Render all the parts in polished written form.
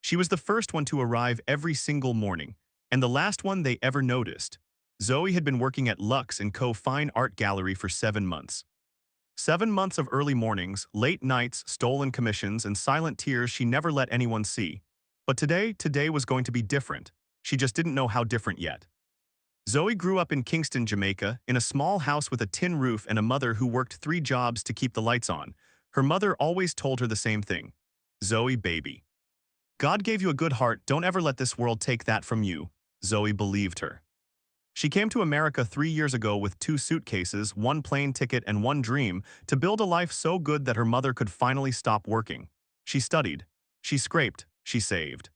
She was the first one to arrive every single morning, and the last one they ever noticed. Zoe had been working at Lux & Co. Fine Art Gallery for 7 months. 7 months of early mornings, late nights, stolen commissions, and silent tears she never let anyone see. But today was going to be different. She just didn't know how different yet. Zoe grew up in Kingston, Jamaica, in a small house with a tin roof and a mother who worked 3 jobs to keep the lights on. Her mother always told her the same thing. Zoe, baby. God gave you a good heart, don't ever let this world take that from you. Zoe believed her. She came to America 3 years ago with 2 suitcases, 1 plane ticket, and 1 dream to build a life so good that her mother could finally stop working. She studied. She scraped. She saved.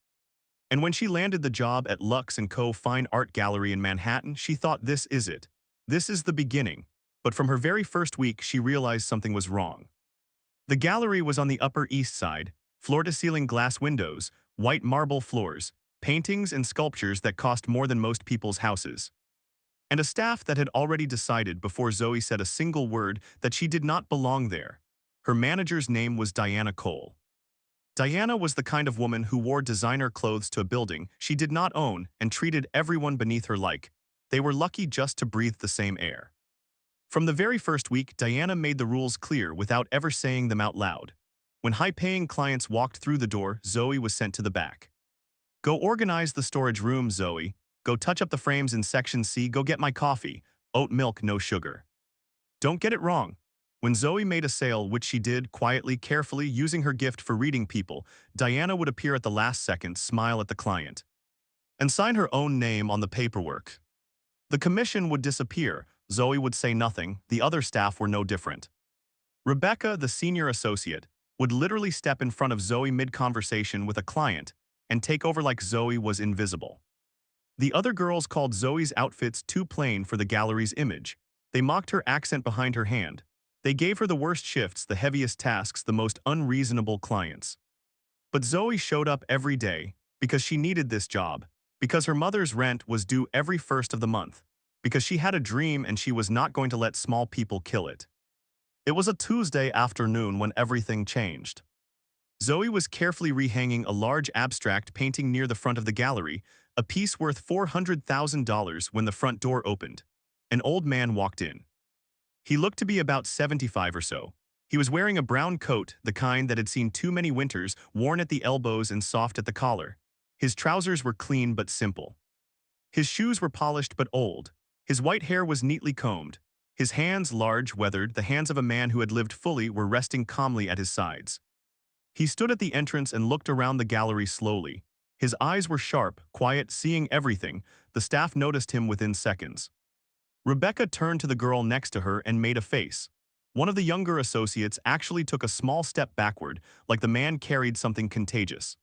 And when she landed the job at Lux & Co. Fine Art Gallery in Manhattan, she thought, this is it. This is the beginning. But from her very first week, she realized something was wrong. The gallery was on the Upper East Side, floor-to-ceiling glass windows, white marble floors, paintings and sculptures that cost more than most people's houses. And a staff that had already decided before Zoe said a single word that she did not belong there. Her manager's name was Diana Cole. Diana was the kind of woman who wore designer clothes to a building she did not own and treated everyone beneath her like they were lucky just to breathe the same air. From the very first week, Diana made the rules clear without ever saying them out loud. When high-paying clients walked through the door, Zoe was sent to the back. Go organize the storage room, Zoe. Go touch up the frames in Section C. Go get my coffee. Oat milk, no sugar. Don't get it wrong. When Zoe made a sale, which she did quietly, carefully, using her gift for reading people, Diana would appear at the last second, smile at the client, and sign her own name on the paperwork. The commission would disappear. Zoe would say nothing. The other staff were no different. Rebecca, the senior associate, would literally step in front of Zoe mid-conversation with a client and take over like Zoe was invisible. The other girls called Zoe's outfits too plain for the gallery's image. They mocked her accent behind her hand. They gave her the worst shifts, the heaviest tasks, the most unreasonable clients. But Zoe showed up every day because she needed this job, because her mother's rent was due every first of the month, because she had a dream and she was not going to let small people kill it. It was a Tuesday afternoon when everything changed. Zoe was carefully rehanging a large abstract painting near the front of the gallery, a piece worth $400,000 when the front door opened. An old man walked in. He looked to be about 75 or so. He was wearing a brown coat, the kind that had seen too many winters, worn at the elbows and soft at the collar. His trousers were clean but simple. His shoes were polished but old. His white hair was neatly combed. His hands, large, weathered, the hands of a man who had lived fully, were resting calmly at his sides. He stood at the entrance and looked around the gallery slowly. His eyes were sharp, quiet, seeing everything. The staff noticed him within seconds. Rebecca turned to the girl next to her and made a face. One of the younger associates actually took a small step backward, like the man carried something contagious.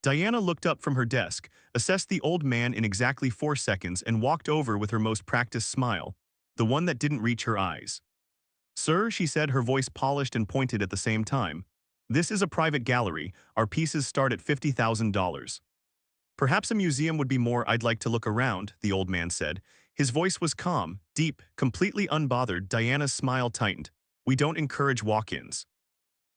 Diana looked up from her desk, assessed the old man in exactly 4 seconds, and walked over with her most practiced smile, the one that didn't reach her eyes. Sir, she said, her voice polished and pointed at the same time. This is a private gallery. Our pieces start at $50,000. Perhaps a museum would be more. I'd like to look around, the old man said. His voice was calm, deep, completely unbothered. Diana's smile tightened. We don't encourage walk-ins.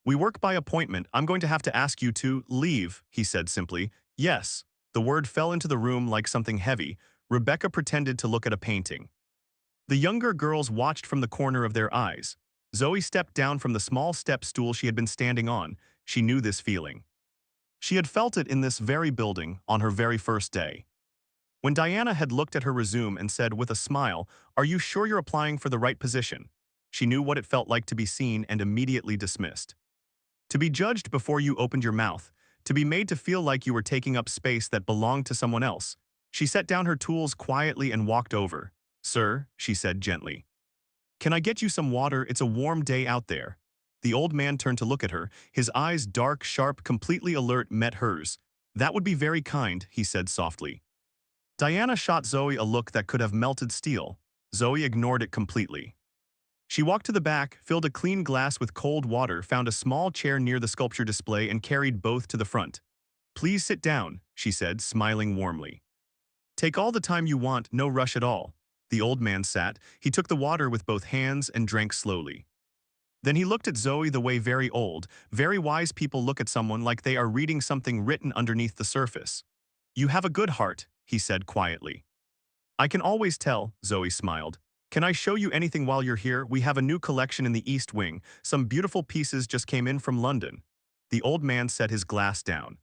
We work by appointment. I'm going to have to ask you to leave, he said simply. Yes. The word fell into the room like something heavy. Rebecca pretended to look at a painting. The younger girls watched from the corner of their eyes. Zoe stepped down from the small step stool she had been standing on. She knew this feeling. She had felt it in this very building on her very first day. When Diana had looked at her resume and said with a smile, "Are you sure you're applying for the right position?" She knew what it felt like to be seen and immediately dismissed. To be judged before you opened your mouth, to be made to feel like you were taking up space that belonged to someone else. She set down her tools quietly and walked over. "Sir," she said gently. "Can I get you some water? It's a warm day out there." The old man turned to look at her. His eyes, dark, sharp, completely alert, met hers. "That would be very kind," he said softly. Diana shot Zoe a look that could have melted steel. Zoe ignored it completely. She walked to the back, filled a clean glass with cold water, found a small chair near the sculpture display, and carried both to the front. "Please sit down," she said, smiling warmly. "Take all the time you want, no rush at all." The old man sat. He took the water with both hands and drank slowly. Then he looked at Zoe the way very old, very wise people look at someone like they are reading something written underneath the surface. "You have a good heart," he said quietly. "I can always tell," Zoe smiled. "Can I show you anything while you're here? We have a new collection in the East Wing. Some beautiful pieces just came in from London." The old man set his glass down.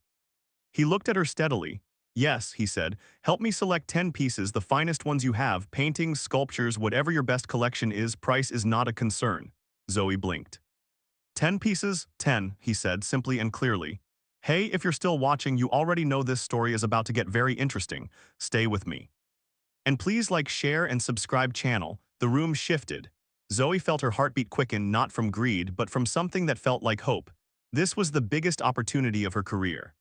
He looked at her steadily. "Yes," he said, "help me select 10 pieces, the finest ones you have, paintings, sculptures, whatever your best collection is, price is not a concern." Zoe blinked. 10 pieces, 10, he said simply and clearly. "Hey, if you're still watching, you already know this story is about to get very interesting. Stay with me. And please like, share, and subscribe channel." The room shifted. Zoe felt her heartbeat quicken, not from greed, but from something that felt like hope. This was the biggest opportunity of her career.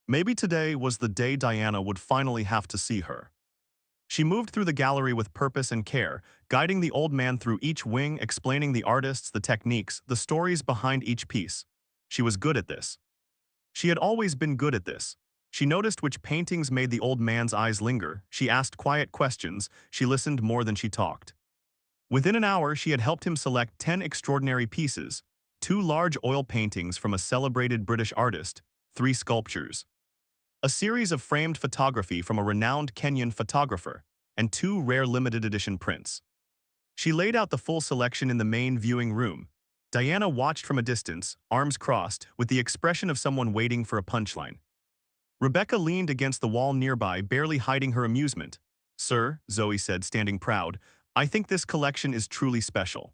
Maybe today was the day Diana would finally have to see her. She moved through the gallery with purpose and care, guiding the old man through each wing, explaining the artists, the techniques, the stories behind each piece. She was good at this. She had always been good at this. She noticed which paintings made the old man's eyes linger. She asked quiet questions. She listened more than she talked. Within an hour, she had helped him select 10 extraordinary pieces: 2 large oil paintings from a celebrated British artist, 3 sculptures, a series of framed photography from a renowned Kenyan photographer, and 2 rare limited edition prints. She laid out the full selection in the main viewing room. Diana watched from a distance, arms crossed, with the expression of someone waiting for a punchline. Rebecca leaned against the wall nearby, barely hiding her amusement. "Sir," Zoe said, standing proud, "I think this collection is truly special.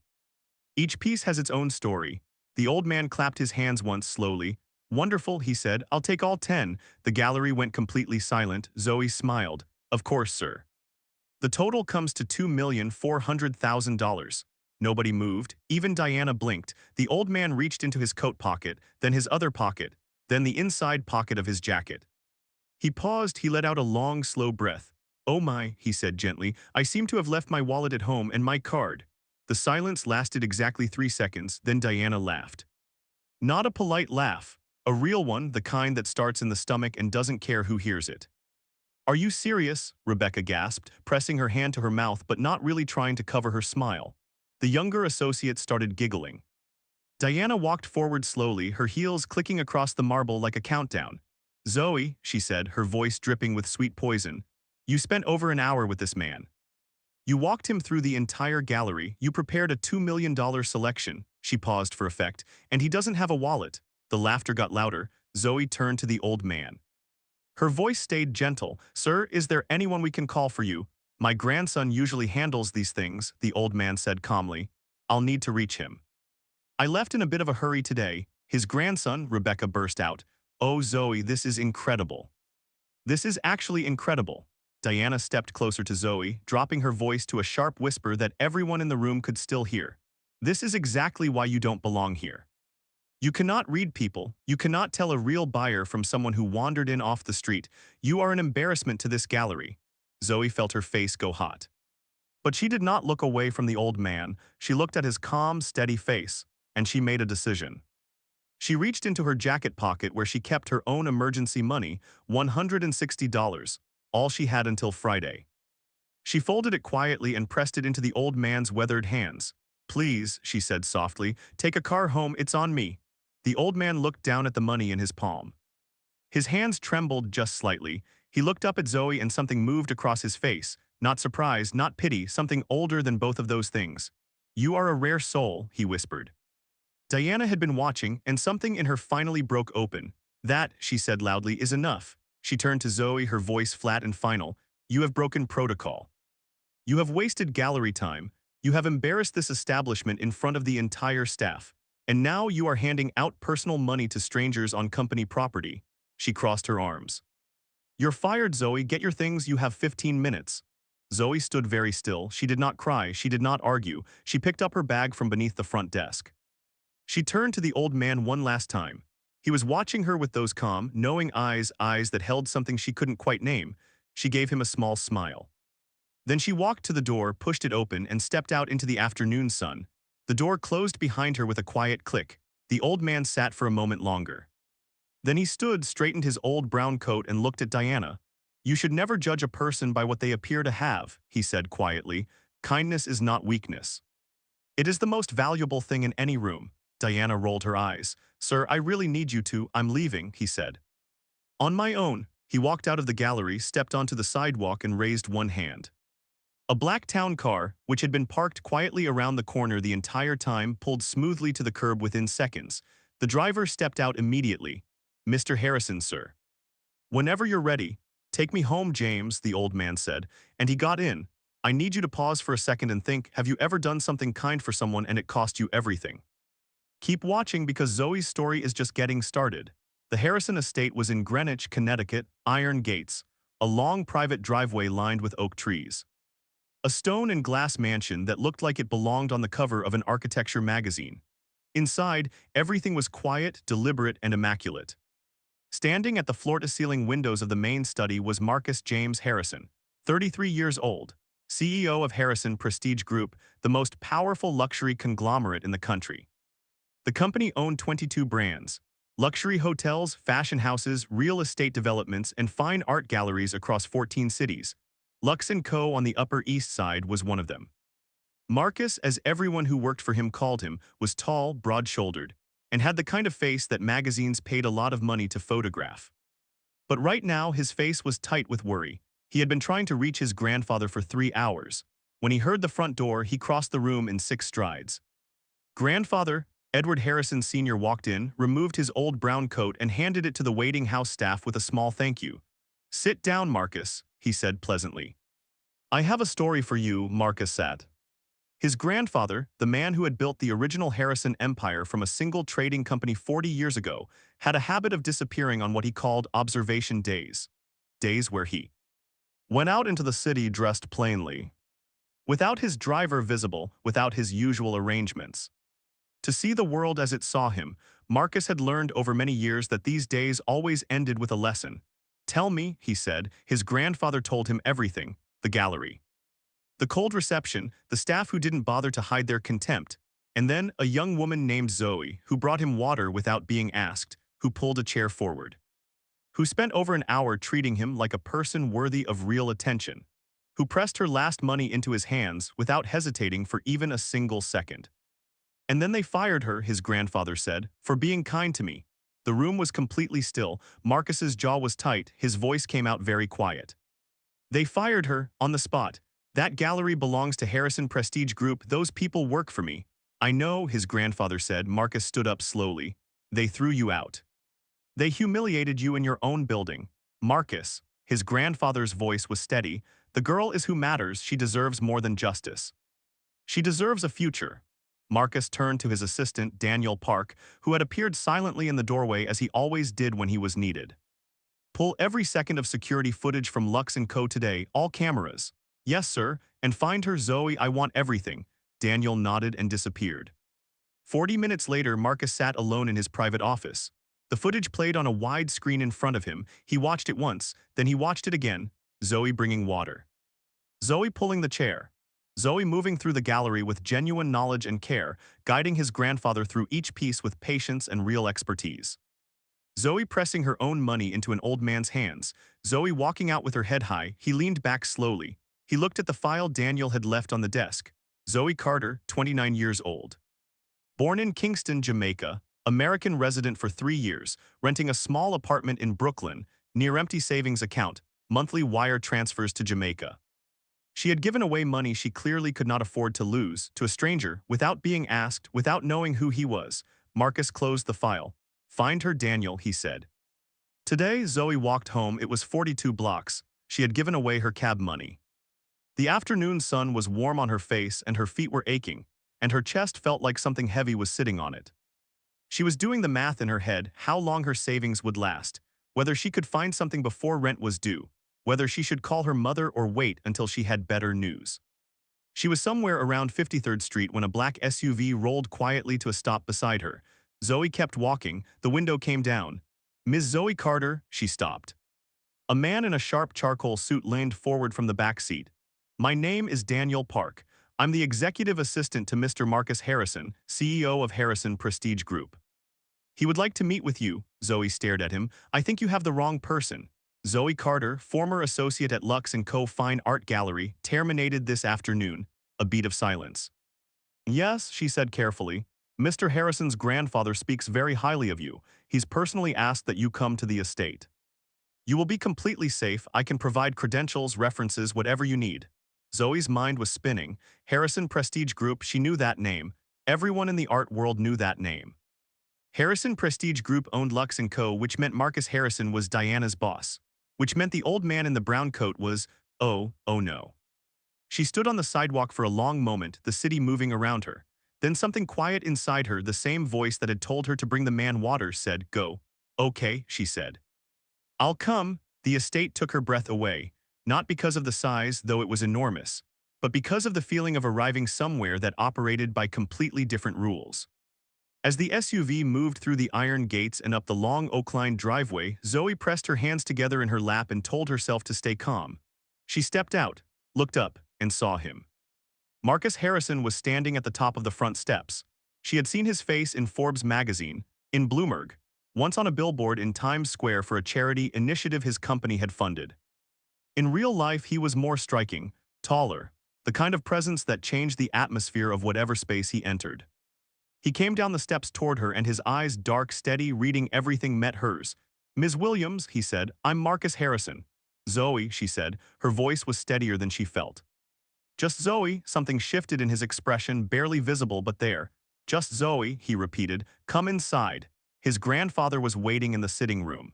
Each piece has its own story." The old man clapped his hands once slowly. "Wonderful," he said. "I'll take all 10. The gallery went completely silent. Zoe smiled. "Of course, sir. The total comes to $2,400,000. Nobody moved. Even Diana blinked. The old man reached into his coat pocket, then his other pocket, then the inside pocket of his jacket. He paused. He let out a long, slow breath. "Oh my," he said gently, "I seem to have left my wallet at home and my card." The silence lasted exactly 3 seconds, then Diana laughed. Not a polite laugh, a real one, the kind that starts in the stomach and doesn't care who hears it. "Are you serious?" Rebecca gasped, pressing her hand to her mouth but not really trying to cover her smile. The younger associate started giggling. Diana walked forward slowly, her heels clicking across the marble like a countdown. "Zoe," she said, her voice dripping with sweet poison, "you spent over an hour with this man. You walked him through the entire gallery, you prepared a $2 million selection." She paused for effect. "And he doesn't have a wallet." The laughter got louder. Zoe turned to the old man. Her voice stayed gentle. "Sir, is there anyone we can call for you?" "My grandson usually handles these things," the old man said calmly. "I'll need to reach him." "I left in a bit of a hurry today." "His grandson," Rebecca burst out. "Oh, Zoe, this is incredible. This is actually incredible." Diana stepped closer to Zoe, dropping her voice to a sharp whisper that everyone in the room could still hear. "This is exactly why you don't belong here. You cannot read people. You cannot tell a real buyer from someone who wandered in off the street. You are an embarrassment to this gallery." Zoe felt her face go hot. But she did not look away from the old man. She looked at his calm, steady face, and she made a decision. She reached into her jacket pocket where she kept her own emergency money, $160, all she had until Friday. She folded it quietly and pressed it into the old man's weathered hands. "Please," she said softly, "take a car home, it's on me." The old man looked down at the money in his palm. His hands trembled just slightly. He looked up at Zoe and something moved across his face. Not surprise, not pity, something older than both of those things. "You are a rare soul," he whispered. Diana had been watching, and something in her finally broke open. "That," she said loudly, "is enough." She turned to Zoe, her voice flat and final. "You have broken protocol. You have wasted gallery time. You have embarrassed this establishment in front of the entire staff. And now you are handing out personal money to strangers on company property." She crossed her arms. "You're fired, Zoe. Get your things. You have 15 minutes. Zoe stood very still. She did not cry. She did not argue. She picked up her bag from beneath the front desk. She turned to the old man one last time. He was watching her with those calm, knowing eyes, eyes that held something she couldn't quite name. She gave him a small smile. Then she walked to the door, pushed it open, and stepped out into the afternoon sun. The door closed behind her with a quiet click. The old man sat for a moment longer. Then he stood, straightened his old brown coat, and looked at Diana. "You should never judge a person by what they appear to have," he said quietly. "Kindness is not weakness. It is the most valuable thing in any room. Diana rolled her eyes. Sir, I really need you to. I'm leaving, he said. On my own. He walked out of the gallery, stepped onto the sidewalk and raised one hand. A black town car, which had been parked quietly around the corner the entire time, pulled smoothly to the curb within seconds. The driver stepped out immediately. Mr. Harrison, sir. Whenever you're ready. Take me home, James, the old man said, and he got in. I need you to pause for a second and think, have you ever done something kind for someone and it cost you everything? Keep watching because Zoe's story is just getting started. The Harrison estate was in Greenwich, Connecticut, iron gates, a long private driveway lined with oak trees. A stone and glass mansion that looked like it belonged on the cover of an architecture magazine. Inside, everything was quiet, deliberate, and immaculate. Standing at the floor-to-ceiling windows of the main study was Marcus James Harrison, 33 years old, CEO of Harrison Prestige Group, the most powerful luxury conglomerate in the country. The company owned 22 brands, luxury hotels, fashion houses, real estate developments, and fine art galleries across 14 cities. Lux & Co. on the Upper East Side was one of them. Marcus, as everyone who worked for him called him, was tall, broad-shouldered, and had the kind of face that magazines paid a lot of money to photograph. But right now, his face was tight with worry. He had been trying to reach his grandfather for 3 hours. When he heard the front door, he crossed the room in 6 strides. Grandfather, Edward Harrison Sr. walked in, removed his old brown coat and handed it to the waiting house staff with a small thank you. Sit down, Marcus, he said pleasantly. I have a story for you, Marcus sat. His grandfather, the man who had built the original Harrison empire from a single trading company 40 years ago, had a habit of disappearing on what he called observation days. Days where he went out into the city dressed plainly, without his driver visible, without his usual arrangements. To see the world as it saw him, Marcus had learned over many years that these days always ended with a lesson. Tell me, he said, his grandfather told him everything, the gallery. The cold reception, the staff who didn't bother to hide their contempt, and then a young woman named Zoe who brought him water without being asked, who pulled a chair forward, who spent over an hour treating him like a person worthy of real attention, who pressed her last money into his hands without hesitating for even a single second. And then they fired her, his grandfather said, for being kind to me. The room was completely still. Marcus's jaw was tight. His voice came out very quiet. They fired her, on the spot. That gallery belongs to Harrison Prestige Group. Those people work for me. I know, his grandfather said. Marcus stood up slowly. They threw you out. They humiliated you in your own building. Marcus, his grandfather's voice was steady. The girl is who matters. She deserves more than justice. She deserves a future. Marcus turned to his assistant, Daniel Park, who had appeared silently in the doorway as he always did when he was needed. Pull every second of security footage from Lux & Co. today, all cameras. Yes, sir, and find her, Zoe. I want everything. Daniel nodded and disappeared. 40 minutes later, Marcus sat alone in his private office. The footage played on a wide screen in front of him. He watched it once, then he watched it again. Zoe bringing water. Zoe pulling the chair. Zoe moving through the gallery with genuine knowledge and care, guiding his grandfather through each piece with patience and real expertise. Zoe pressing her own money into an old man's hands. Zoe walking out with her head high. He leaned back slowly. He looked at the file Daniel had left on the desk. Zoe Carter, 29 years old. Born in Kingston, Jamaica, American resident for 3 years, renting a small apartment in Brooklyn, near empty savings account, monthly wire transfers to Jamaica. She had given away money she clearly could not afford to lose, to a stranger, without being asked, without knowing who he was. Marcus closed the file. Find her, Daniel, he said. Today, Zoe walked home. It was 42 blocks. She had given away her cab money. The afternoon sun was warm on her face and her feet were aching, and her chest felt like something heavy was sitting on it. She was doing the math in her head, how long her savings would last, whether she could find something before rent was due, whether she should call her mother or wait until she had better news. She was somewhere around 53rd Street when a black SUV rolled quietly to a stop beside her. Zoe kept walking. The window came down. Ms. Zoe Carter, she stopped. A man in a sharp charcoal suit leaned forward from the back seat. My name is Daniel Park. I'm the executive assistant to Mr. Marcus Harrison, CEO of Harrison Prestige Group. He would like to meet with you. Zoe stared at him. I think you have the wrong person. Zoe Carter, former associate at Lux & Co. Fine Art Gallery, terminated this afternoon. A beat of silence. Yes, she said carefully. Mr. Harrison's grandfather speaks very highly of you. He's personally asked that you come to the estate. You will be completely safe. I can provide credentials, references, whatever you need. Zoe's mind was spinning. Harrison Prestige Group, she knew that name. Everyone in the art world knew that name. Harrison Prestige Group owned Lux & Co., which meant Marcus Harrison was Diana's boss. Which meant the old man in the brown coat was, oh no. She stood on the sidewalk for a long moment, the city moving around her. Then something quiet inside her, the same voice that had told her to bring the man water, said, "Go." "Okay," she said. "I'll come." The estate took her breath away, not because of the size, though it was enormous, but because of the feeling of arriving somewhere that operated by completely different rules. As the SUV moved through the iron gates and up the long oak-lined driveway, Zoe pressed her hands together in her lap and told herself to stay calm. She stepped out, looked up, and saw him. Marcus Harrison was standing at the top of the front steps. She had seen his face in Forbes magazine, in Bloomberg, once on a billboard in Times Square for a charity initiative his company had funded. In real life, he was more striking, taller, the kind of presence that changed the atmosphere of whatever space he entered. He came down the steps toward her and his eyes, dark, steady, reading everything, met hers. "Ms. Williams," he said, "I'm Marcus Harrison." "Zoe," she said, her voice was steadier than she felt. "Just Zoe." Something shifted in his expression, barely visible but there. "Just Zoe," he repeated. "Come inside." His grandfather was waiting in the sitting room.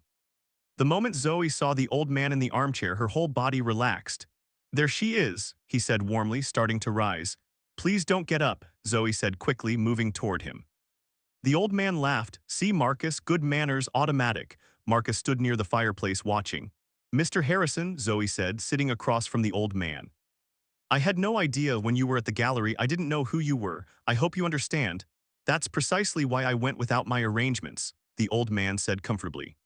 The moment Zoe saw the old man in the armchair, her whole body relaxed. "There she is," he said warmly, starting to rise. "Please don't get up," Zoe said quickly, moving toward him. The old man laughed. "See, Marcus, good manners, automatic." Marcus stood near the fireplace watching. "Mr. Harrison," Zoe said, sitting across from the old man. "I had no idea when you were at the gallery. I didn't know who you were. I hope you understand. That's precisely why I went without my arrangements," the old man said comfortably.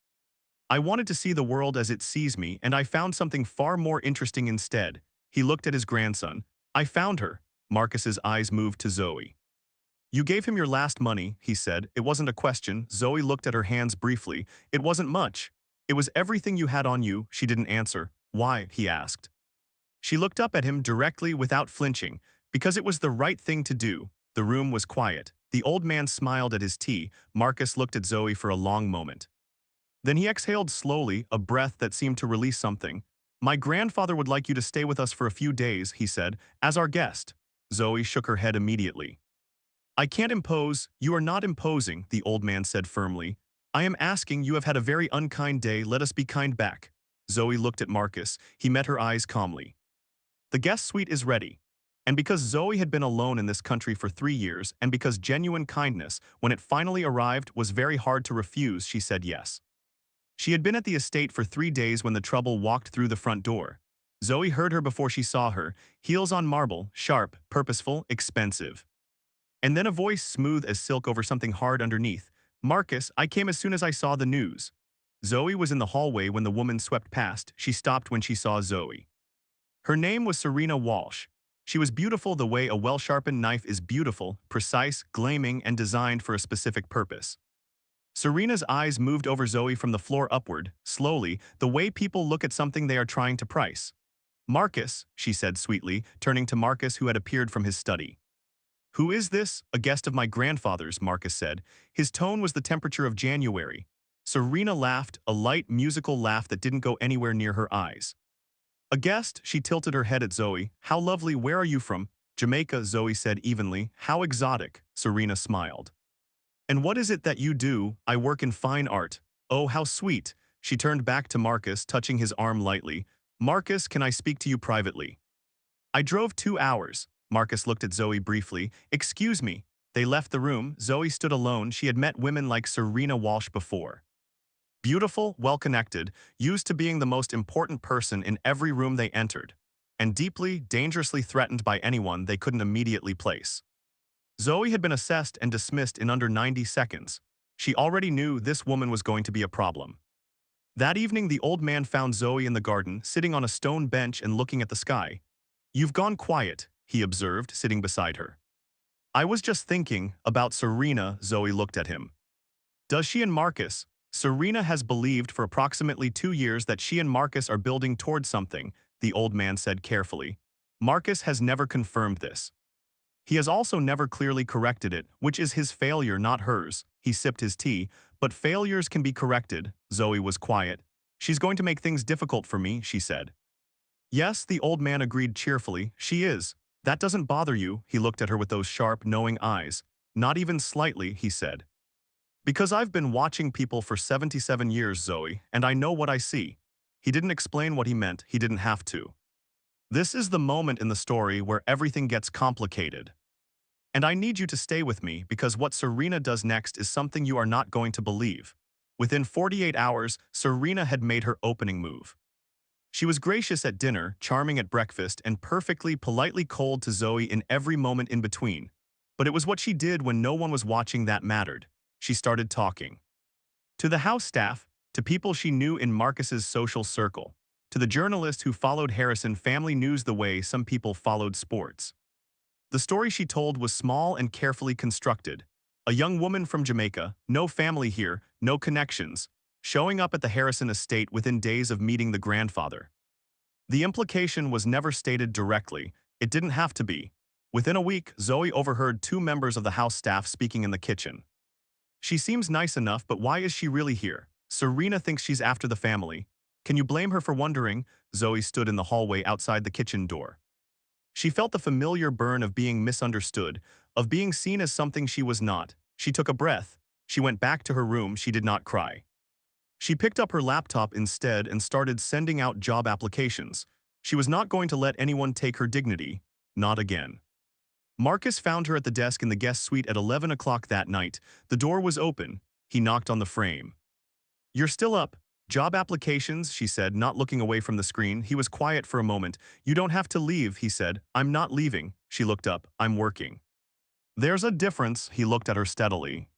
"I wanted to see the world as it sees me, and I found something far more interesting instead." He looked at his grandson. "I found her." Marcus's eyes moved to Zoe. "You gave him your last money," he said. "It wasn't a question." Zoe looked at her hands briefly. "It wasn't much. It was everything you had on you." She didn't answer. "Why?" he asked. She looked up at him directly without flinching. "Because it was the right thing to do." The room was quiet. The old man smiled at his tea. Marcus looked at Zoe for a long moment. Then he exhaled slowly, a breath that seemed to release something. "My grandfather would like you to stay with us for a few days," he said, "as our guest." Zoe shook her head immediately. "I can't impose." "You are not imposing," the old man said firmly. "I am asking. You have had a very unkind day. Let us be kind back." Zoe looked at Marcus. He met her eyes calmly. "The guest suite is ready." And because Zoe had been alone in this country for 3 years, and because genuine kindness, when it finally arrived, was very hard to refuse, she said yes. She had been at the estate for 3 days when the trouble walked through the front door. Zoe heard her before she saw her, heels on marble, sharp, purposeful, expensive. And then a voice smooth as silk over something hard underneath. "Marcus, I came as soon as I saw the news." Zoe was in the hallway when the woman swept past. She stopped when she saw Zoe. Her name was Serena Walsh. She was beautiful the way a well-sharpened knife is beautiful, precise, gleaming, and designed for a specific purpose. Serena's eyes moved over Zoe from the floor upward, slowly, the way people look at something they are trying to price. "Marcus," she said sweetly, turning to Marcus who had appeared from his study. "Who is this?" "A guest of my grandfather's," Marcus said. His tone was the temperature of January. Serena laughed, a light, musical laugh that didn't go anywhere near her eyes. "A guest?" She tilted her head at Zoe. "How lovely. Where are you from?" "Jamaica," Zoe said evenly. "How exotic." Serena smiled. "And what is it that you do?" "I work in fine art." "Oh, how sweet." She turned back to Marcus, touching his arm lightly. "Marcus, can I speak to you privately?" "I drove 2 hours." Marcus looked at Zoe briefly. "Excuse me." They left the room. Zoe stood alone. She had met women like Serena Walsh before. Beautiful, well-connected, used to being the most important person in every room they entered, and deeply, dangerously threatened by anyone they couldn't immediately place. Zoe had been assessed and dismissed in under 90 seconds. She already knew this woman was going to be a problem. That evening, the old man found Zoe in the garden, sitting on a stone bench and looking at the sky. "You've gone quiet," he observed, sitting beside her. "I was just thinking about Serena." Zoe looked at him. "Does she and Marcus?" "Serena has believed for approximately 2 years that she and Marcus are building towards something," the old man said carefully. "Marcus has never confirmed this. He has also never clearly corrected it, which is his failure, not hers. He sipped his tea. But failures can be corrected. Zoe was quiet. She's going to make things difficult for me, she said. Yes, the old man agreed cheerfully. She is. That doesn't bother you, he looked at her with those sharp, knowing eyes. Not even slightly, he said. Because I've been watching people for 77 years, Zoe, and I know what I see. He didn't explain what he meant, he didn't have to. This is the moment in the story where everything gets complicated. And I need you to stay with me because what Serena does next is something you are not going to believe. Within 48 hours, Serena had made her opening move. She was gracious at dinner, charming at breakfast, and perfectly, politely cold to Zoe in every moment in between. But it was what she did when no one was watching that mattered. She started talking. To the house staff, to people she knew in Marcus's social circle, to the journalist who followed Harrison family news the way some people followed sports. The story she told was small and carefully constructed. A young woman from Jamaica, no family here, no connections, showing up at the Harrison estate within days of meeting the grandfather. The implication was never stated directly. It didn't have to be. Within a week, Zoe overheard two members of the house staff speaking in the kitchen. She seems nice enough, but why is she really here? Serena thinks she's after the family. Can you blame her for wondering? Zoe stood in the hallway outside the kitchen door. She felt the familiar burn of being misunderstood, of being seen as something she was not. She took a breath. She went back to her room. She did not cry. She picked up her laptop instead and started sending out job applications. She was not going to let anyone take her dignity. Not again. Marcus found her at the desk in the guest suite at 11 o'clock that night. The door was open. He knocked on the frame. "You're still up. Job applications," she said, not looking away from the screen. He was quiet for a moment. "You don't have to leave," he said. "I'm not leaving." She looked up. "I'm working." "There's a difference." He looked at her steadily.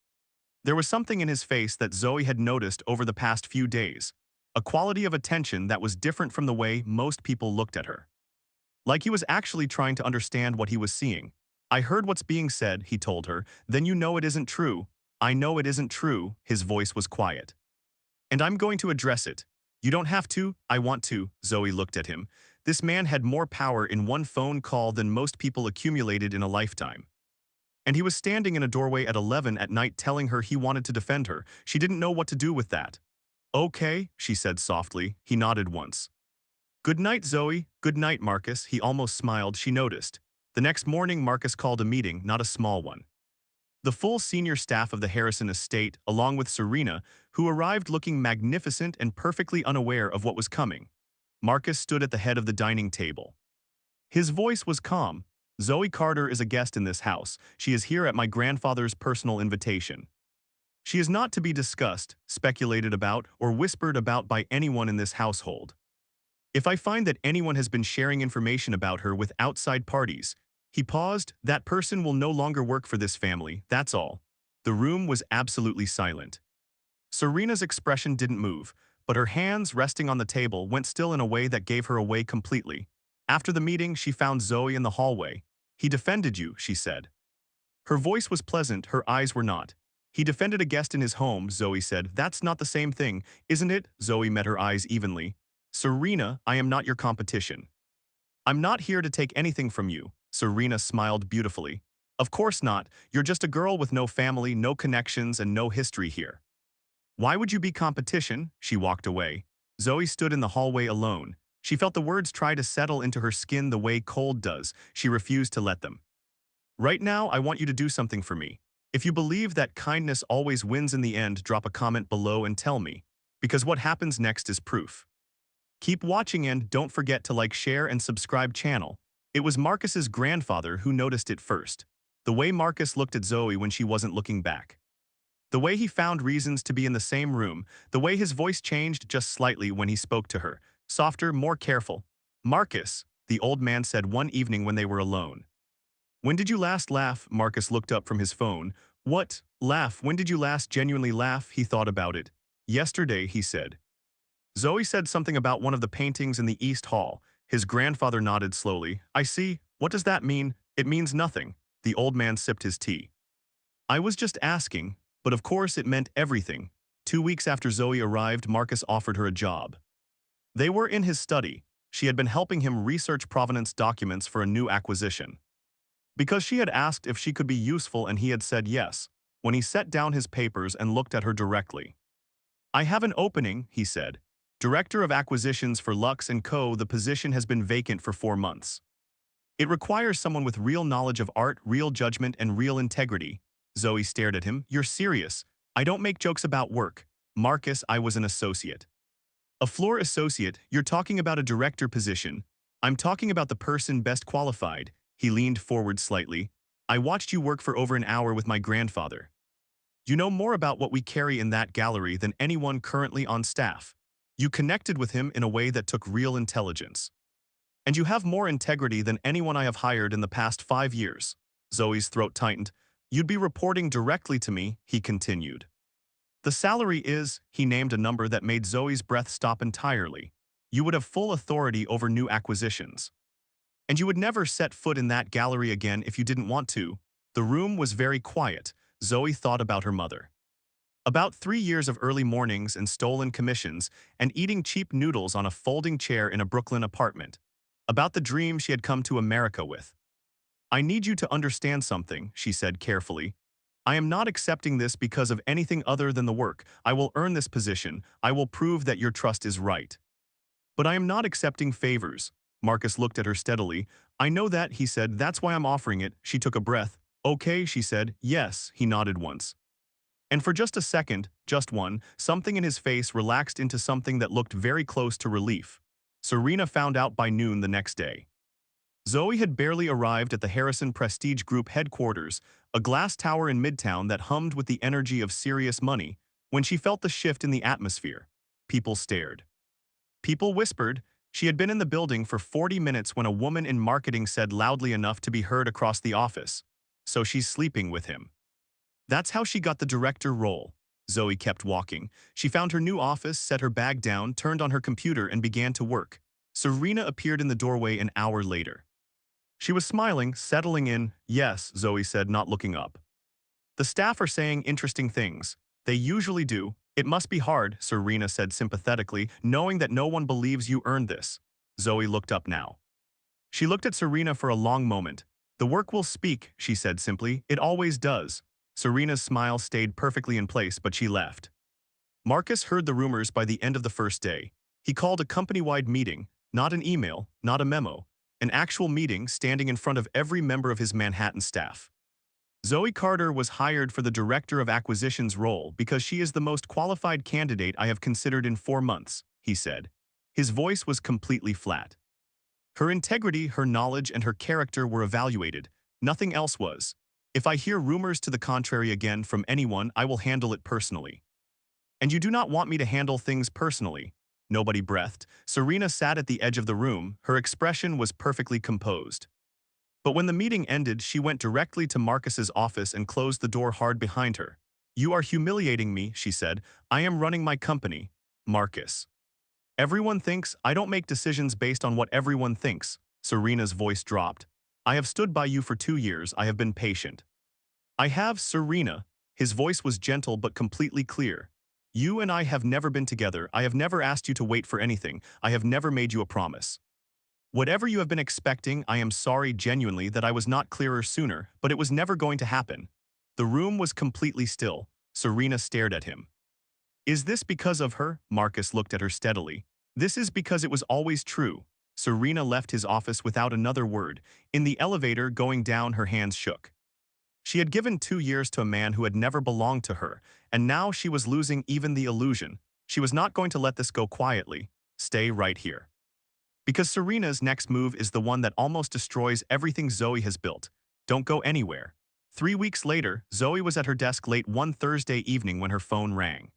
There was something in his face that Zoe had noticed over the past few days. A quality of attention that was different from the way most people looked at her. Like he was actually trying to understand what he was seeing. "I heard what's being said," he told her. "Then you know it isn't true." "I know it isn't true." His voice was quiet. "And I'm going to address it." "You don't have to." "I want to." Zoe looked at him. This man had more power in one phone call than most people accumulated in a lifetime. And he was standing in a doorway at 11 at night telling her he wanted to defend her. She didn't know what to do with that. "Okay," she said softly. He nodded once. "Good night, Zoe." "Good night, Marcus." He almost smiled. She noticed. The next morning, Marcus called a meeting, not a small one. The full senior staff of the Harrison estate, along with Serena, who arrived looking magnificent and perfectly unaware of what was coming. Marcus stood at the head of the dining table. His voice was calm. "Zoe Carter is a guest in this house. She is here at my grandfather's personal invitation. She is not to be discussed, speculated about, or whispered about by anyone in this household. If I find that anyone has been sharing information about her with outside parties," he paused, "that person will no longer work for this family, that's all." The room was absolutely silent. Serena's expression didn't move, but her hands resting on the table went still in a way that gave her away completely. After the meeting, she found Zoe in the hallway. "He defended you," she said. Her voice was pleasant, her eyes were not. "He defended a guest in his home," Zoe said. "That's not the same thing, isn't it?" Zoe met her eyes evenly. "Serena, I am not your competition. I'm not here to take anything from you." Serena smiled beautifully. "Of course not. You're just a girl with no family, no connections, and no history here. Why would you be competition?" She walked away. Zoe stood in the hallway alone. She felt the words try to settle into her skin the way cold does. She refused to let them. "Right now, I want you to do something for me. If you believe that kindness always wins in the end, drop a comment below and tell me. Because what happens next is proof. Keep watching and don't forget to like, share, and subscribe channel." It was Marcus's grandfather who noticed it first. The way Marcus looked at Zoe when she wasn't looking back. The way he found reasons to be in the same room. The way his voice changed just slightly when he spoke to her. Softer, more careful. "Marcus," the old man said one evening when they were alone. "When did you last laugh?" Marcus looked up from his phone. "What? Laugh? When did you last genuinely laugh?" He thought about it. "Yesterday," he said. Zoe said something about one of the paintings in the East Hall. His grandfather nodded slowly. "I see. What does that mean?" "It means nothing." The old man sipped his tea. "I was just asking." But of course it meant everything. 2 weeks after Zoe arrived, Marcus offered her a job. They were in his study. She had been helping him research provenance documents for a new acquisition. because she had asked if she could be useful and he had said yes, when he set down his papers and looked at her directly. "I have an opening," he said. "Director of Acquisitions for Lux & Co. The position has been vacant for 4 months. It requires someone with real knowledge of art, real judgment, and real integrity." Zoe stared at him. "You're serious. I don't make jokes about work. Marcus, I was an associate." "A floor associate? You're talking about a director position. I'm talking about the person best qualified." He leaned forward slightly. "I watched you work for over an hour with my grandfather. You know more about what we carry in that gallery than anyone currently on staff. You connected with him in a way that took real intelligence. And you have more integrity than anyone I have hired in the past 5 years." Zoe's throat tightened. "You'd be reporting directly to me," he continued. "The salary is," he named a number that made Zoe's breath stop entirely. "You would have full authority over new acquisitions. And you would never set foot in that gallery again if you didn't want to." The room was very quiet. Zoe thought about her mother. About 3 years of early mornings and stolen commissions and eating cheap noodles on a folding chair in a Brooklyn apartment. About the dream she had come to America with. "I need you to understand something," she said carefully. "I am not accepting this because of anything other than the work. I will earn this position. I will prove that your trust is right. But I am not accepting favors." Marcus looked at her steadily. "I know that," he said. "That's why I'm offering it." She took a breath. "Okay," she said. "Yes," he nodded once. And for just a second, just one, something in his face relaxed into something that looked very close to relief. Serena found out by noon the next day. Zoe had barely arrived at the Harrison Prestige Group headquarters, a glass tower in Midtown that hummed with the energy of serious money, when she felt the shift in the atmosphere. People stared. People whispered. She had been in the building for 40 minutes when a woman in marketing said loudly enough to be heard across the office, "So she's sleeping with him." That's how she got the director role. Zoe kept walking. She found her new office, set her bag down, turned on her computer, and began to work. Serena appeared in the doorway an hour later. She was smiling, settling in. "Yes," Zoe said, not looking up. "The staff are saying interesting things. They usually do." "It must be hard," Serena said sympathetically, "knowing that no one believes you earned this." Zoe looked up now. She looked at Serena for a long moment. "The work will speak," she said simply. "It always does." Serena's smile stayed perfectly in place, but she left. Marcus heard the rumors by the end of the first day. He called a company-wide meeting, not an email, not a memo, an actual meeting standing in front of every member of his Manhattan staff. "Zoe Carter was hired for the Director of Acquisitions role because she is the most qualified candidate I have considered in 4 months," he said. His voice was completely flat. "Her integrity, her knowledge, and her character were evaluated. Nothing else was. If I hear rumors to the contrary again from anyone, I will handle it personally." "And you do not want me to handle things personally?" Nobody breathed. Serena sat at the edge of the room. Her expression was perfectly composed. But when the meeting ended, she went directly to Marcus's office and closed the door hard behind her. "You are humiliating me," she said. "I am running my company." "Marcus. Everyone thinks I don't make decisions based on what everyone thinks." Serena's voice dropped. "I have stood by you for 2 years. I have been patient." "I have, Serena." His voice was gentle but completely clear. "You and I have never been together. I have never asked you to wait for anything. I have never made you a promise. Whatever you have been expecting, I am sorry genuinely that I was not clearer sooner, but it was never going to happen." The room was completely still. Serena stared at him. "Is this because of her?" Marcus looked at her steadily. "This is because it was always true." Serena left his office without another word. In the elevator going down, her hands shook. She had given 2 years to a man who had never belonged to her, and now she was losing even the illusion. She was not going to let this go quietly. "Stay right here." Because Serena's next move is the one that almost destroys everything Zoe has built. "Don't go anywhere." 3 weeks later, Zoe was at her desk late one Thursday evening when her phone rang.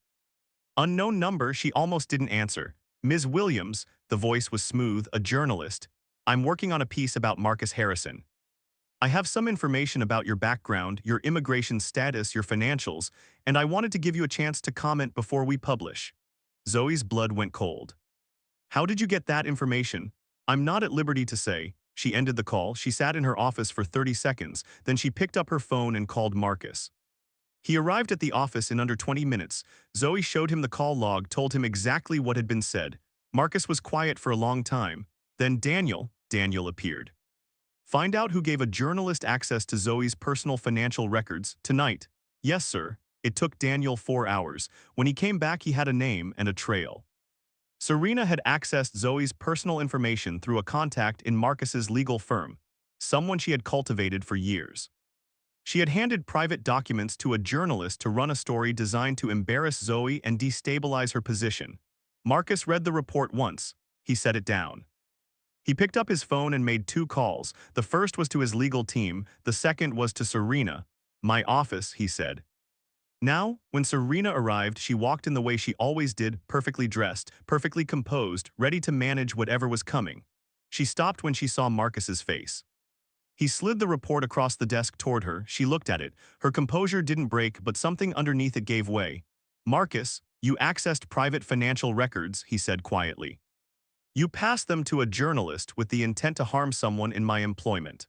Unknown number. She almost didn't answer. "Ms. Williams," the voice was smooth, "a journalist. I'm working on a piece about Marcus Harrison. I have some information about your background, your immigration status, your financials, and I wanted to give you a chance to comment before we publish." Zoe's blood went cold. "How did you get that information?" "I'm not at liberty to say." She ended the call. She sat in her office for 30 seconds, then she picked up her phone and called Marcus. He arrived at the office in under 20 minutes. Zoe showed him the call log, told him exactly what had been said. Marcus was quiet for a long time. Then Daniel appeared. Find out who gave a journalist access to Zoe's personal financial records tonight. Yes, sir. It took Daniel 4 hours. When he came back, he had a name and a trail. Serena had accessed Zoe's personal information through a contact in Marcus's legal firm, someone she had cultivated for years. She had handed private documents to a journalist to run a story designed to embarrass Zoe and destabilize her position. Marcus read the report once. He set it down. He picked up his phone and made 2 calls. The first was to his legal team, the second was to Serena. "My office," he said. Now, when Serena arrived, she walked in the way she always did, perfectly dressed, perfectly composed, ready to manage whatever was coming. She stopped when she saw Marcus's face. He slid the report across the desk toward her. She looked at it. Her composure didn't break, but something underneath it gave way. "Marcus, you accessed private financial records," he said quietly. "You passed them to a journalist with the intent to harm someone in my employment.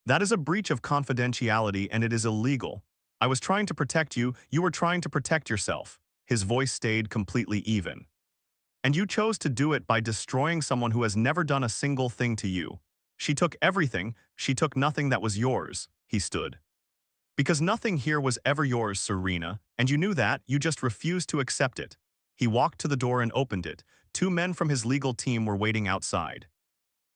That is a breach of confidentiality and it is illegal. I was trying to protect you, you were trying to protect yourself." His voice stayed completely even. "And you chose to do it by destroying someone who has never done a single thing to you. She took everything, she took nothing that was yours." He stood. "Because nothing here was ever yours, Serena, and you knew that, you just refused to accept it." He walked to the door and opened it. 2 men from his legal team were waiting outside.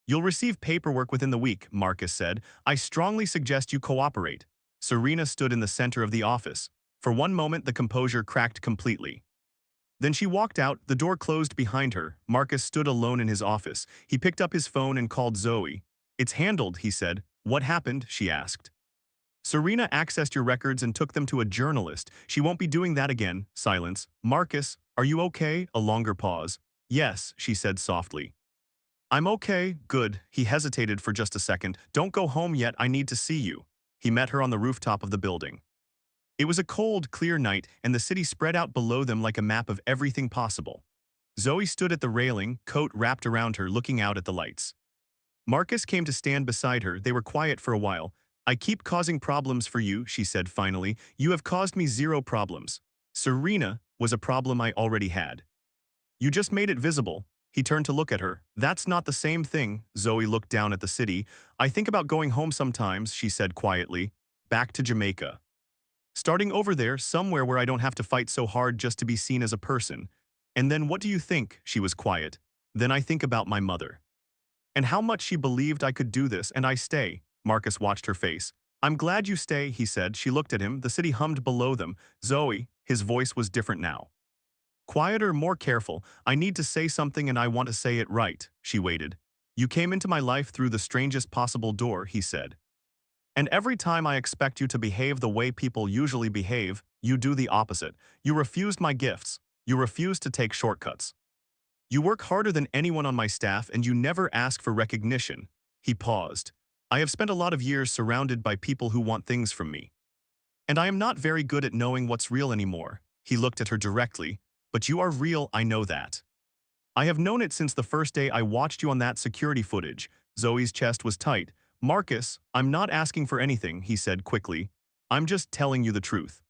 "You'll receive paperwork within the week," Marcus said. "I strongly suggest you cooperate." Serena stood in the center of the office. For one moment, the composure cracked completely. Then she walked out, the door closed behind her. Marcus stood alone in his office. He picked up his phone and called Zoe. "It's handled," he said. "What happened?" she asked. "Serena accessed your records and took them to a journalist. She won't be doing that again." Silence. "Marcus, are you okay?" A longer pause. "Yes," she said softly. "I'm okay, good." He hesitated for just a second. "Don't go home yet, I need to see you." He met her on the rooftop of the building. It was a cold, clear night, and the city spread out below them like a map of everything possible. Zoe stood at the railing, coat wrapped around her, looking out at the lights. Marcus came to stand beside her. They were quiet for a while. "I keep causing problems for you," she said finally. "You have caused me 0 problems. Serena was a problem I already had. You just made it visible." He turned to look at her. "That's not the same thing." Zoe looked down at the city. "I think about going home sometimes," she said quietly. "Back to Jamaica. Starting over there, somewhere where I don't have to fight so hard just to be seen as a person. And then what do you think?" She was quiet. "Then I think about my mother. And how much she believed I could do this, and I stay." Marcus watched her face. "I'm glad you stay," he said. She looked at him. The city hummed below them. "Zoe," his voice was different now. Quieter, more careful. "I need to say something and I want to say it right." She waited. "You came into my life through the strangest possible door," he said. "And every time I expect you to behave the way people usually behave, you do the opposite. You refused my gifts. You refused to take shortcuts. You work harder than anyone on my staff and you never ask for recognition." He paused. "I have spent a lot of years surrounded by people who want things from me. And I am not very good at knowing what's real anymore." He looked at her directly. "But you are real, I know that. I have known it since the first day I watched you on that security footage." Zoe's chest was tight. "Marcus, I'm not asking for anything," he said quickly. "I'm just telling you the truth.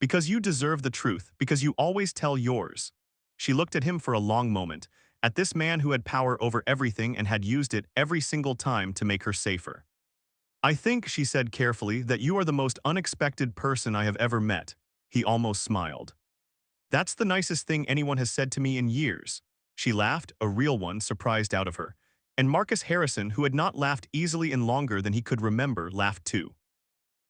Because you deserve the truth, because you always tell yours." She looked at him for a long moment, at this man who had power over everything and had used it every single time to make her safer. "I think," she said carefully, "that you are the most unexpected person I have ever met." He almost smiled. "That's the nicest thing anyone has said to me in years." She laughed, a real one, surprised out of her. And Marcus Harrison, who had not laughed easily in longer than he could remember, laughed too.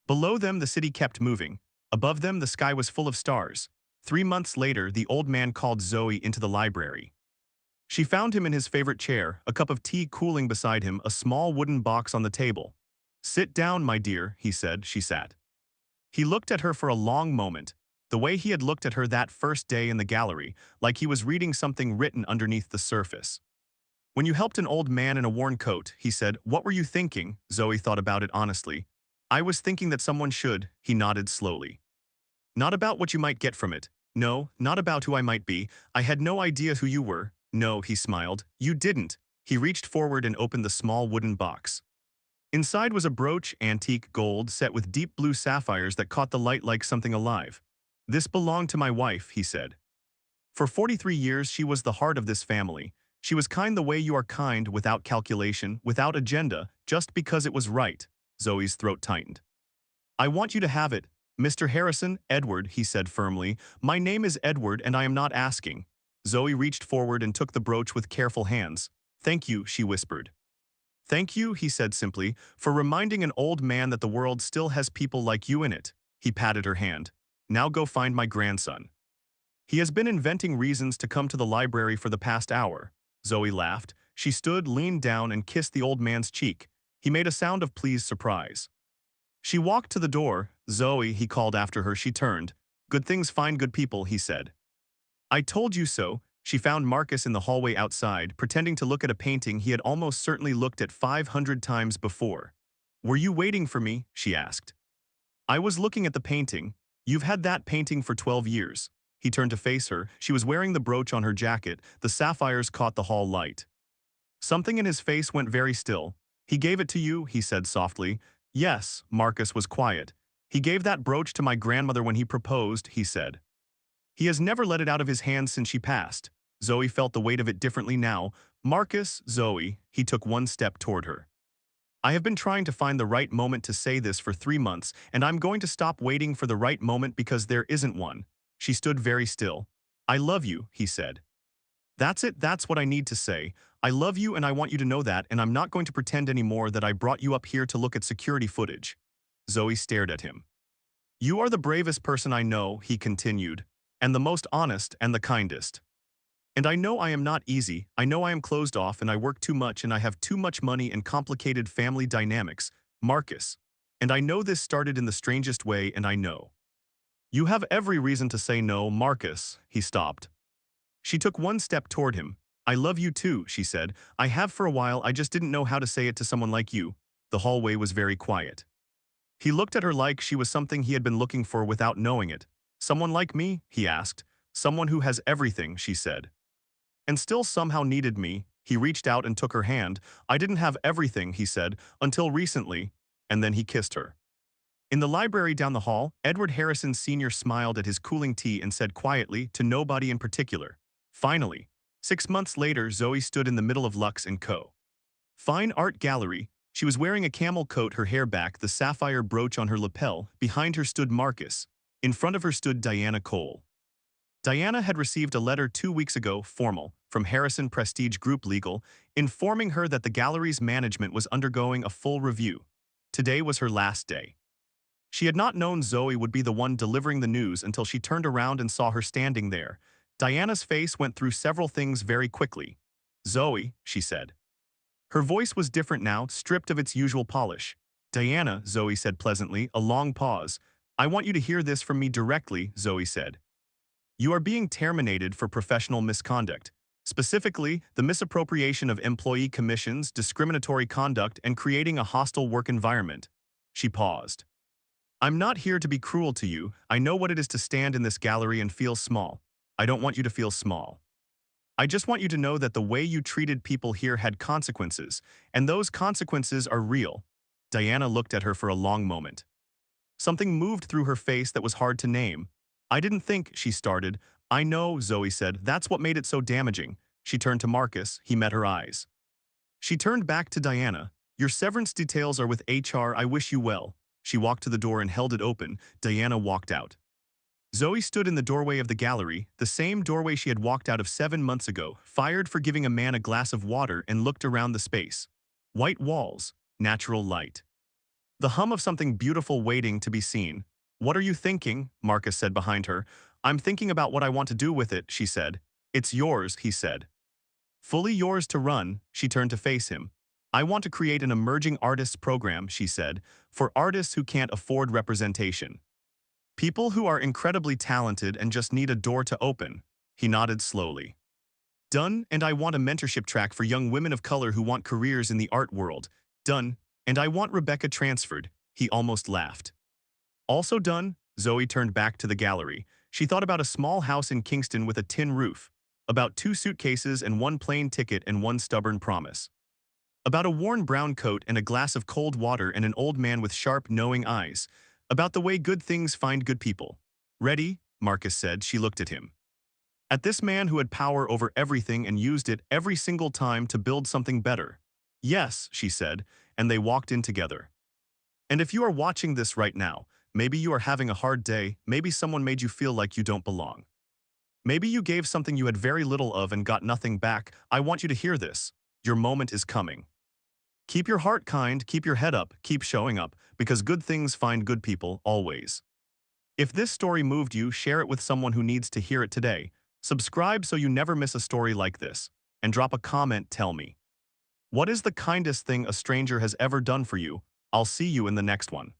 Below them, the city kept moving. Above them, the sky was full of stars. 3 months later, the old man called Zoe into the library. She found him in his favorite chair, a cup of tea cooling beside him, a small wooden box on the table. "Sit down, my dear," he said. She sat. He looked at her for a long moment, the way he had looked at her that first day in the gallery, like he was reading something written underneath the surface. "When you helped an old man in a worn coat," he said, "what were you thinking?" Zoe thought about it honestly. "I was thinking that someone should," he nodded slowly. "Not about what you might get from it. No, not about who I might be. I had no idea who you were." "No," he smiled. "You didn't." He reached forward and opened the small wooden box. Inside was a brooch, antique gold, set with deep blue sapphires that caught the light like something alive. "This belonged to my wife," he said. "For 43 years she was the heart of this family. She was kind the way you are kind, without calculation, without agenda, just because it was right. Zoe's throat tightened. I want you to have it. Mr. Harrison, Edward, he said firmly. My name is Edward and I am not asking. Zoe reached forward and took the brooch with careful hands. Thank you, she whispered. Thank you, he said simply, for reminding an old man that the world still has people like you in it. He patted her hand. Now go find my grandson. He has been inventing reasons to come to the library for the past hour. Zoe laughed. She stood, leaned down, and kissed the old man's cheek. He made a sound of pleased surprise. She walked to the door. Zoe, he called after her. She turned. Good things find good people, he said. I told you so. She found Marcus in the hallway outside, pretending to look at a painting he had almost certainly looked at 500 times before. Were you waiting for me? She asked. I was looking at the painting. You've had that painting for 12 years. He turned to face her. She was wearing the brooch on her jacket. The sapphires caught the hall light. Something in his face went very still. He gave it to you, he said softly. Yes, Marcus was quiet. He gave that brooch to my grandmother when he proposed, he said. He has never let it out of his hands since she passed. Zoe felt the weight of it differently now. Marcus, Zoe, he took one step toward her. I have been trying to find the right moment to say this for 3 months, and I'm going to stop waiting for the right moment because there isn't one. She stood very still. I love you, he said. That's it, that's what I need to say. I love you and I want you to know that, and I'm not going to pretend anymore that I brought you up here to look at security footage. Zoe stared at him. You are the bravest person I know, he continued, and the most honest and the kindest. And I know I am not easy, I know I am closed off and I work too much and I have too much money and complicated family dynamics, Marcus. And I know this started in the strangest way and I know. You have every reason to say no, Marcus, he stopped. She took one step toward him. I love you too, she said. I have for a while, I just didn't know how to say it to someone like you. The hallway was very quiet. He looked at her like she was something he had been looking for without knowing it. Someone like me, he asked. Someone who has everything, she said. And still somehow needed me. He reached out and took her hand. I didn't have everything, he said, until recently. And then he kissed her. In the library down the hall, Edward Harrison Sr. smiled at his cooling tea and said quietly, to nobody in particular. Finally, 6 months later, Zoe stood in the middle of Lux & Co. Fine Art Gallery. She was wearing a camel coat, her hair back, the sapphire brooch on her lapel. Behind her stood Marcus. In front of her stood Diana Cole. Diana had received a letter 2 weeks ago, formal, from Harrison Prestige Group Legal, informing her that the gallery's management was undergoing a full review. Today was her last day. She had not known Zoe would be the one delivering the news until she turned around and saw her standing there. Diana's face went through several things very quickly. Zoe, she said. Her voice was different now, stripped of its usual polish. Diana, Zoe said pleasantly, a long pause. I want you to hear this from me directly, Zoe said. You are being terminated for professional misconduct. Specifically, the misappropriation of employee commissions, discriminatory conduct, and creating a hostile work environment. She paused. I'm not here to be cruel to you. I know what it is to stand in this gallery and feel small. I don't want you to feel small. I just want you to know that the way you treated people here had consequences, and those consequences are real. Diana looked at her for a long moment. Something moved through her face that was hard to name. I didn't think, she started. I know, Zoe said, that's what made it so damaging. She turned to Marcus. He met her eyes. She turned back to Diana. Your severance details are with HR. I wish you well. She walked to the door and held it open. Diana walked out. Zoe stood in the doorway of the gallery, the same doorway she had walked out of 7 months ago, fired for giving a man a glass of water, and looked around the space. White walls, natural light. The hum of something beautiful waiting to be seen. What are you thinking? Marcus said behind her. I'm thinking about what I want to do with it, she said. It's yours, he said. Fully yours to run, she turned to face him. I want to create an emerging artists program, she said, for artists who can't afford representation. People who are incredibly talented and just need a door to open. He nodded slowly. Done, and I want a mentorship track for young women of color who want careers in the art world. Done, and I want Rebecca transferred. He almost laughed. Also done, Zoe turned back to the gallery. She thought about a small house in Kingston with a tin roof, about 2 suitcases and 1 plane ticket and 1 stubborn promise. About a worn brown coat and a glass of cold water and an old man with sharp, knowing eyes. About the way good things find good people. Ready? Marcus said. She looked at him. At this man who had power over everything and used it every single time to build something better. Yes, she said, and they walked in together. And if you are watching this right now, maybe you are having a hard day, maybe someone made you feel like you don't belong. Maybe you gave something you had very little of and got nothing back. I want you to hear this. Your moment is coming. Keep your heart kind, keep your head up, keep showing up, because good things find good people, always. If this story moved you, share it with someone who needs to hear it today. Subscribe so you never miss a story like this. And drop a comment, tell me. What is the kindest thing a stranger has ever done for you? I'll see you in the next one.